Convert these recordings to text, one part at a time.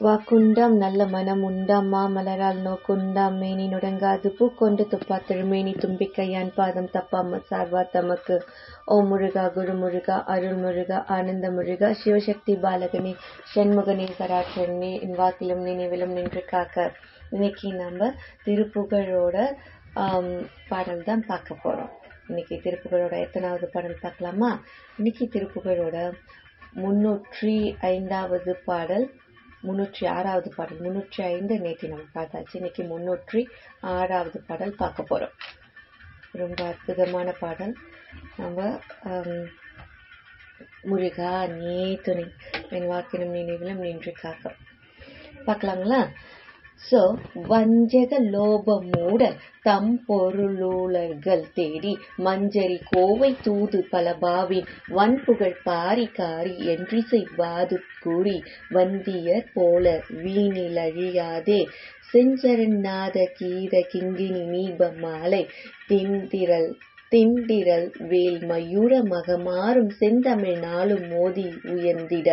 வாக்குண்டாம் நல்ல மனம் உண்டாம் மாமலரால் நோக்குண்டாம் மேனி நுடங்காது பூக்கொண்டு துப்பா திருமேனி தும்பிக்கையான் பாதம் தப்பாம சார்வா தமக்கு. ஓம் முருகா குரு முருகா அருள் முருகா ஆனந்த முருகா சிவசக்தி பாலகனே ஷண்முகனே சராட்சரனே என் வாக்கிலும் நினைவிலும் நின்று காக்க. இன்னைக்கு நம்ம திருப்புகழோட பாடல் தான் பார்க்க போறோம். இன்னைக்கு திருப்புகழோட எத்தனாவது பாடல் பார்க்கலாமா? இன்னைக்கு திருப்புகழோட 305வது பாடல், 306வது பாடல். 305 நேற்று நம்ம பார்த்தாச்சு. இன்னைக்கு 306வது பாடல் பார்க்க போறோம். ரொம்ப அற்புதமான பாடல். நம்ம முருகா நீ துணை என் வாக்கினும் நினைவிலும் நின்று காக்க பார்க்கலாங்களா? சோ வஞ்சக லோபமூடல் தம் பொருளூழல்கள் தேடி மஞ்சரி கோவை தூது பலபாவின் வன்புகழ் பாரிகாரி என்றிசை வாது கூறி வந்தியர் போல வீணிலழியாதே செஞ்சரநாத கீத கிங்கினி நீப மாலை திண்டிரல் வேல் மயூர மகமாறும் செந்தமிழ் நாளும் மோதி உயர்ந்திட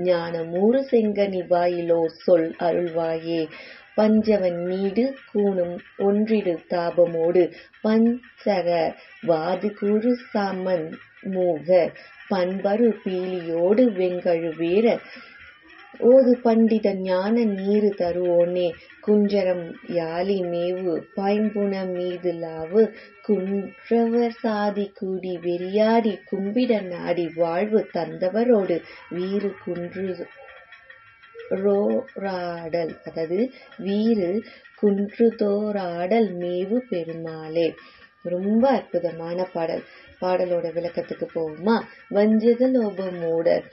ஞானமூறு செங்கனி வாயிலோர் சொல் அருள்வாயே. பஞ்சவன் நீடு கூணும் ஒன்றிடு தாபமோடு பஞ்சர வாது கூறு சமன் மூக பண்பரு பீலியோடு வெங்கழு வீர ஓது பண்டித ஞான நீரு தருவோனே. குஞ்சரம் யாழி மேவு பாய்ம்புன மீது லாவு குன்றவர் சாதி கூடி வெறியாடி கும்பிட நாடி வாழ்வு தந்தவரோடு வீறு குன்றுதோராடல், அதாவது வீறு குன்றுதோராடல் மேவு பெருமாளே. ரொம்ப அற்புதமான பாடல். பாடலோட விளக்கத்துக்கு போவோமா? வஞ்சக லோப மூடர்,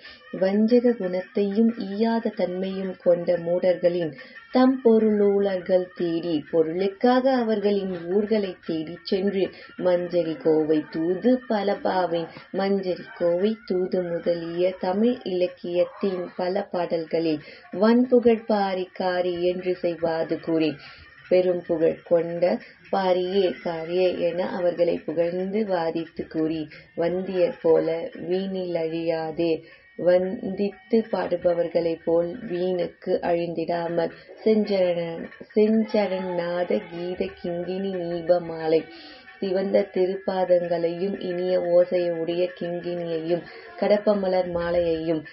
வஞ்சக குணத்தையும் ஈயாத தன்மையும் கொண்ட மூடர்களின் தம் பொருளூழல்கள் தேடி, பொருளுக்காக அவர்களின் ஊர்களை தேடி சென்று மஞ்சரி கோவை தூது பலபாவின், மஞ்சரி கோவை தூது முதலிய தமிழ் இலக்கியத்தின் பல பாடல்களில் வன்புகழ் பாரிகாரி என்று செய்வாது கூறி பெரும் புகழ் கொண்ட பாரியே காரியே என அவர்களை புகழ்ந்து வாதித்து கூறி வந்தியர் போல வீணிலழியாதே, வந்தித்து பாடுபவர்களை போல் வீணுக்கு அழிந்திடாமல் செஞ்சரநாத கீத கிங்கினி நீப மாலை, சிவந்த திருப்பாதங்களையும் இனிய ஓசையுடைய கிங்கினியையும் கடப்பமலர் மாலையையும்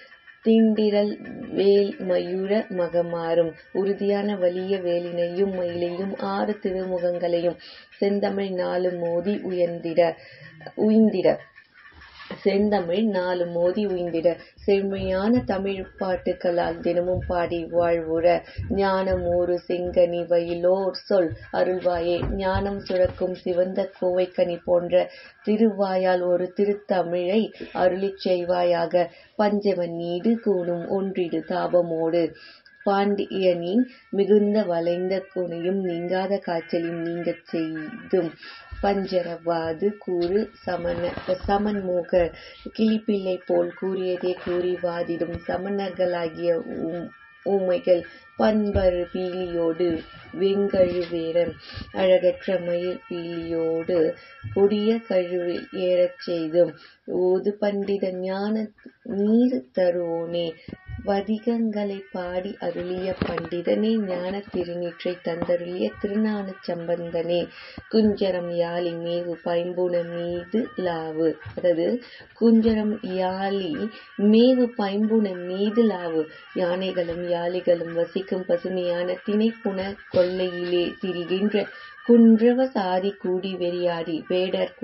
திண்டிரல் வேல் மயூர மகமாறும் உறுதியான வலிய வேலினையும் மயிலையும் 6 திருமுகங்களையும் செந்தமிழ் நாலு மோதி உய்ந்திட செந்தமிழ் நாலு மோதி உய்ந்திட செம்மையான தமிழ் பாட்டுக்களால் தினமும் பாடி வாழ்வுற ஞானமூறு செங்கனி வயிலோர் சொல் அருள்வாயே. ஞானம் சுரக்கும் சிவந்த கோவைக்கனி போன்ற திருவாயால் ஒரு திருத்தமிழை அருளிச் செய்வாயாக. பஞ்சவன் நீடு கூணும் ஒன்றிடு தாபமோடு பாண்டியனின் மிகுந்த வளைந்த குணையும் நீங்காத காய்ச்சலையும் நீங்கச் செய்தும் பஞ்சரவாது கூறு சமன்மூக கிளிப்பிள்ளை போல் கூறியதே கூறி வாதிடும் சமணர்களாகிய ஊமைகள் பண்பரு பீலியோடு வெங்கழு வேரன் அழகற்ற மயிர் பீலியோடு கொடிய கழுவில் ஏறச் செய்தும் ஓது பண்டித ஞான நீர் தருவோனே. பதிகங்களை பாடி அருளிய பண்டிதனே, ஞான திருநீற்றை தந்தருளிய திருஞான சம்பந்தனே. குஞ்சரம் யாழி மேவு பைம்புன மீது லாவு, அதாவது குஞ்சரம் யாழி மேவு பைம்புன மீது லாவு, யானைகளும் யாளிகளும் வசிக்கும் பசுமையான திணைப்புன கொல்லையிலே திரிகின்ற குன்றவ சாதி கூடி வெறியாடி வேடர்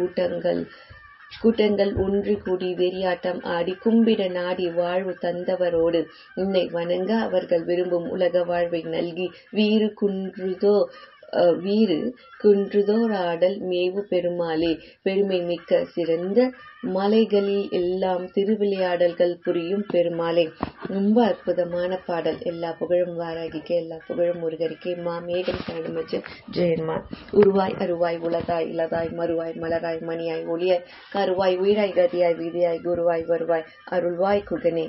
கூட்டங்கள் ஒன்று கூடி வெறியாட்டம் ஆடி கும்பிட நாடி வாழ்வு தந்தவரோடு உன்னை வணங்க அவர்கள் விரும்பும் உலக வாழ்வை நல்கி வீறு குன்றுதோராடல் மேவு பெருமாளே. பெருமை மிக்க சிறந்த மலைகளில் எல்லாம் திருவிளையாடல்கள் புரியும் பெருமாளே. ரொம்ப அற்புதமான பாடல். எல்லா புகழும் வாராகிக்க, எல்லா புகழும் முருகரிக்கே. மேகம் சரணமச்சு ஜெயன்மா. உருவாய் அருவாய் உலகாய் இலதாய் மறுவாய் மலராய் மணியாய் ஒளியாய் கருவாய் உயிராய் கதியாய் விதியாய் குருவாய் வருவாய் அருள்வாய் குகனே.